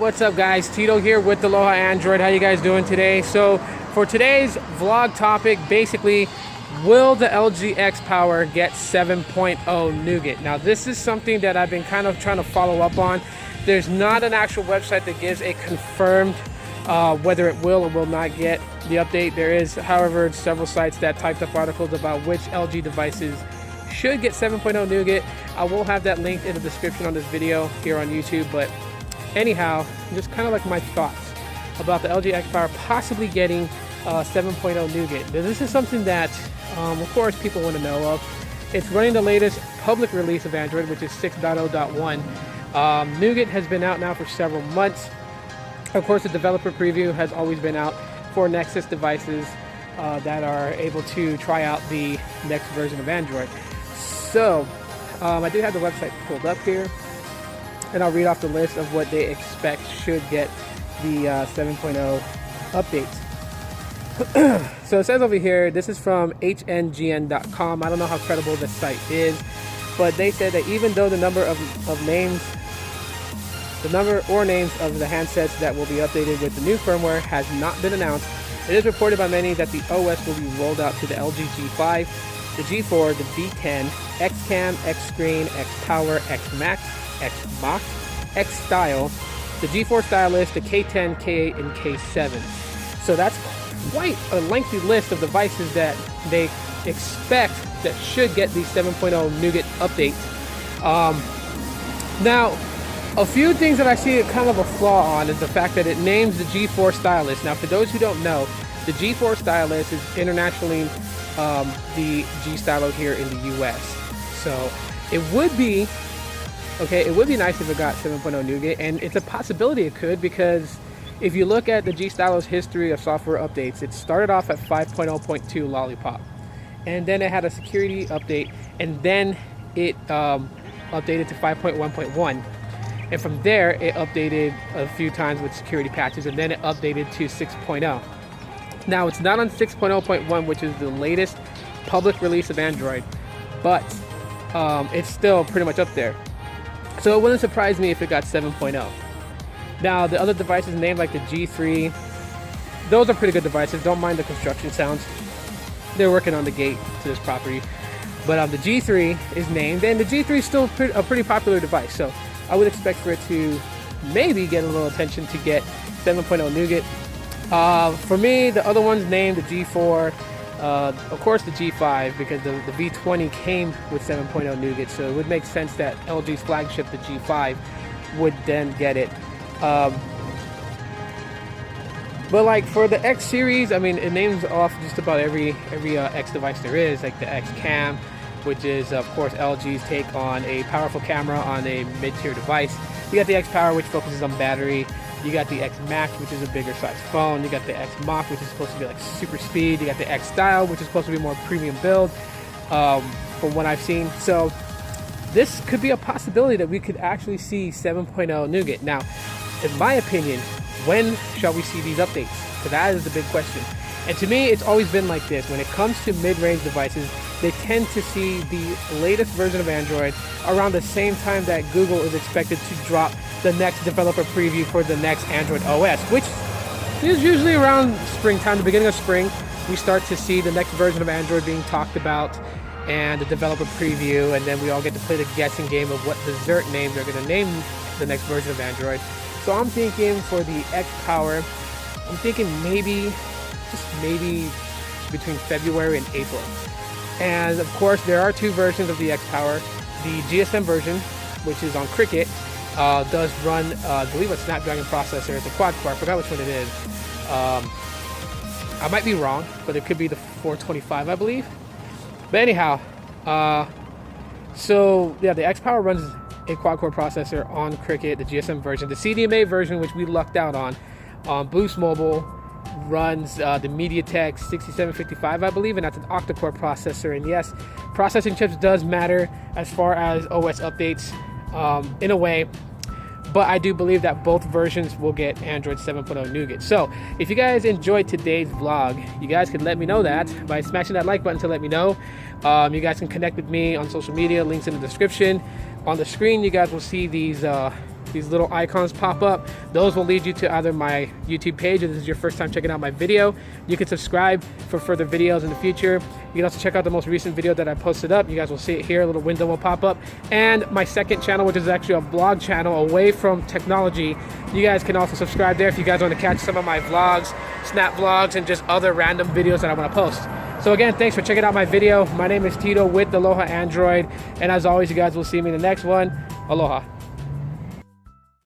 What's up guys, Tito here with Aloha Android. How you guys doing today? So for today's vlog topic, basically, will the LG X Power get 7.0 Nougat? Now this is something that I've been kind of trying to follow up on. There's not an actual website that gives a confirmed whether it will or will not get the update. There is, however, several sites that typed up articles about which LG devices should get 7.0 Nougat. I will have that linked in the description on this video here on YouTube, but anyhow, just kind of like my thoughts about the LG X Power possibly getting 7.0 Nougat. Now, this is something that, of course, people want to know of. It's running the latest public release of Android, which is 6.0.1. Nougat has been out now for several months. Of course, the developer preview has always been out for Nexus devices that are able to try out the next version of Android. So, I do have the website pulled up here, and I'll read off the list of what they expect should get the 7.0 updates. So it says over here, this is from hngn.com. I don't know how credible this site is, but they said that even though the number of names of the handsets that will be updated with the new firmware has not been announced, it is reported by many that the OS will be rolled out to the LG G5, the G4, the V10, XCam, Xscreen, Xpower, Xmax, Xmach, Xstyle, the G4 Stylus, the K10, K8, and K7. So that's quite a lengthy list of devices that they expect that should get the 7.0 Nougat update. Now, a few things that I see kind of a flaw on is the fact that it names the G4 Stylus. Now, for those who don't know, the G4 Stylus is internationally the G Stylo here in the US. So it would be nice if it got 7.0 Nougat, and it's a possibility it could, because if you look at the G Stylo's history of software updates, it started off at 5.0.2 Lollipop, and then it had a security update, and then it updated to 5.1.1, and from there it updated a few times with security patches, and then it updated to 6.0. Now it's not on 6.0.1, which is the latest public release of Android, but it's still pretty much up there. So it wouldn't surprise me if it got 7.0. Now the other devices named, like the G3, those are pretty good devices. Don't mind the construction sounds. They're working on the gate to this property. But the G3 is named, and the G3 is still a pretty popular device. So I would expect for it to maybe get a little attention to get 7.0 Nougat. For me, the other ones named the G4, of course the G5, because the V20 came with 7.0 Nougat, so it would make sense that LG's flagship, the G5, would then get it. But like for the X series, I mean, it names off just about every X device there is, like the XCam, which is of course LG's take on a powerful camera on a mid-tier device. You got the X Power, which focuses on battery. You got the Xmax, which is a bigger size phone. You got the Xmach, which is supposed to be like super speed. You got the Xstyle, which is supposed to be more premium build, from what I've seen. So this could be a possibility that we could actually see 7.0 Nougat. Now, in my opinion, when shall we see these updates? So that is the big question. And to me, it's always been like this. When it comes to mid-range devices, they tend to see the latest version of Android around the same time that Google is expected to drop the next developer preview for the next Android OS, which is usually around springtime, the beginning of spring. We start to see the next version of Android being talked about and the developer preview, and then we all get to play the guessing game of what dessert name they're going to name the next version of Android. So I'm thinking for the X Power, I'm thinking maybe between February and April. And of course, there are two versions of the X Power. The GSM version, which is on Cricket, does run, I believe, a Snapdragon processor. It's a quad-core. I forgot which one it is. I might be wrong, but it could be the 425, I believe. But anyhow, so yeah, the X Power runs a quad-core processor on Cricket, the GSM version. The CDMA version, which we lucked out on Boost Mobile, runs the MediaTek 6755, I believe, and that's an octa-core processor. And yes, processing chips does matter as far as OS updates, in a way, but I do believe that both versions will get Android 7.0 Nougat. So if you guys enjoyed today's vlog, you guys can let me know that by smashing that like button to let me know. You guys can connect with me on social media, links in the description. On the screen, you guys will see these these little icons pop up. Those will lead you to either my YouTube page, if this is your first time checking out my video. You can subscribe for further videos in the future. You can also check out the most recent video that I posted up. You guys will see it here, a little window will pop up. And my second channel, which is actually a blog channel away from technology. You guys can also subscribe there if you guys want to catch some of my vlogs, snap vlogs, and just other random videos that I want to post. So again, thanks for checking out my video. My name is Tito with Aloha Android. And as always, you guys will see me in the next one. Aloha.